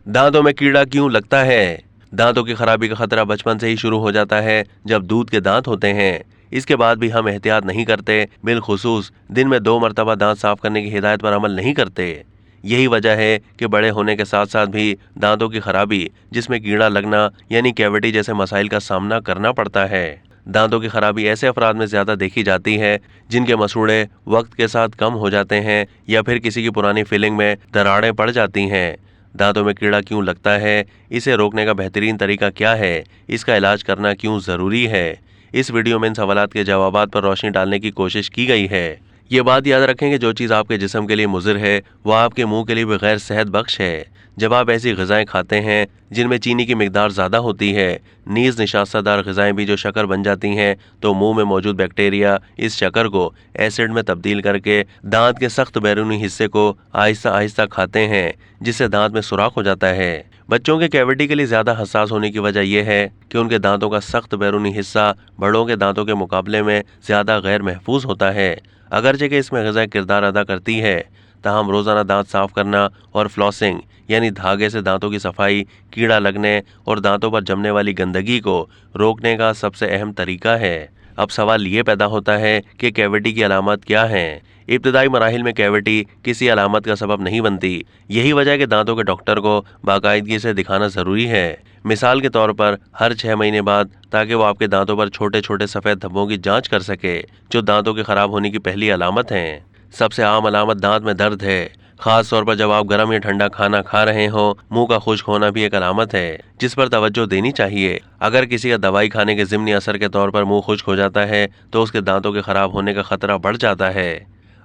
दांतों में कीड़ा क्यों लगता है? दांतों की खराबी का खतरा बचपन से ही शुरू हो जाता है जब दूध के दांत होते हैं। इसके बाद भी हम एहतियात नहीं करते, बिलखुसूस दिन में 2 मरतबा दांत साफ करने की हिदायत पर अमल नहीं करते। यही वजह है कि बड़े होने के साथ साथ भी दांतों की खराबी, जिसमें कीड़ा लगना यानी कैविटी जैसे मसाइल का सामना करना पड़ता है। दांतों की खराबी ऐसे अफराद में ज्यादा देखी जाती है जिनके मसूड़े वक्त के साथ कम हो जाते हैं या फिर किसी की पुरानी फिलिंग में दरारें पड़ जाती हैं। दांतों में कीड़ा क्यों लगता है, इसे रोकने का बेहतरीन तरीका क्या है, इसका इलाज करना क्यों ज़रूरी है, इस वीडियो में इन सवालात के जवाबात पर रोशनी डालने की कोशिश की गई है। ये बात याद रखें कि जो चीज़ आपके जिस्म के लिए मुज़िर है वह आपके मुंह के लिए भी गैर सेहत बख्श है। जब आप ऐसी ग़िज़ाएँ खाते हैं जिनमें चीनी की मिकदार ज़्यादा होती है, नीज़ निशास्तदार ग़िज़ाएँ भी जो शक्कर बन जाती हैं, तो मुंह में मौजूद बैक्टीरिया इस शक्कर को एसिड में तब्दील करके दांत के सख्त बैरूनी हिस्से को आहिस्ता आहिस्ता खाते हैं, जिससे दांत में सुराख हो जाता है। बच्चों के कैविटी के लिए ज़्यादा हसास होने की वजह यह है कि उनके दांतों का सख्त बैरूनी हिस्सा बड़ों के दांतों के मुकाबले में ज़्यादा गैर महफूज होता है। अगरचे कि इसमें ग़िज़ा किरदार अदा करती है, ताहम रोज़ाना दांत साफ करना और फ्लॉसिंग यानी धागे से दांतों की सफाई कीड़ा लगने और दांतों पर जमने वाली गंदगी को रोकने का सबसे अहम तरीका है। अब सवाल ये पैदा होता है कि कैविटी की अलामत क्या हैं? इब्तदाई मराहिल में कैविटी किसी अलामत का सबब नहीं बनती। यही वजह है कि दांतों के डॉक्टर को बाकायदगी से दिखाना ज़रूरी है। मिसाल के तौर पर हर 6 महीने बाद, ताकि वो आपके दांतों पर छोटे छोटे सफ़ेद धब्बों की जांच कर सके, जो दांतों के ख़राब होने की पहली अलामत हैं। सबसे आम अलामत दांत में दर्द है, खास तौर पर जब आप गर्म या ठंडा खाना खा रहे हो। मुंह का खुश्क होना भी एक अलामत है जिस पर तवज्जो देनी चाहिए। अगर किसी का दवाई खाने के ज़िमनी असर के तौर पर मुंह खुश्क हो जाता है तो उसके दांतों के खराब होने का खतरा बढ़ जाता है।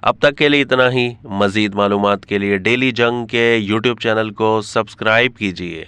अब तक के लिए इतना ही। मज़ीद मालूमात के लिए डेली जंग के यूट्यूब चैनल को सब्सक्राइब कीजिए।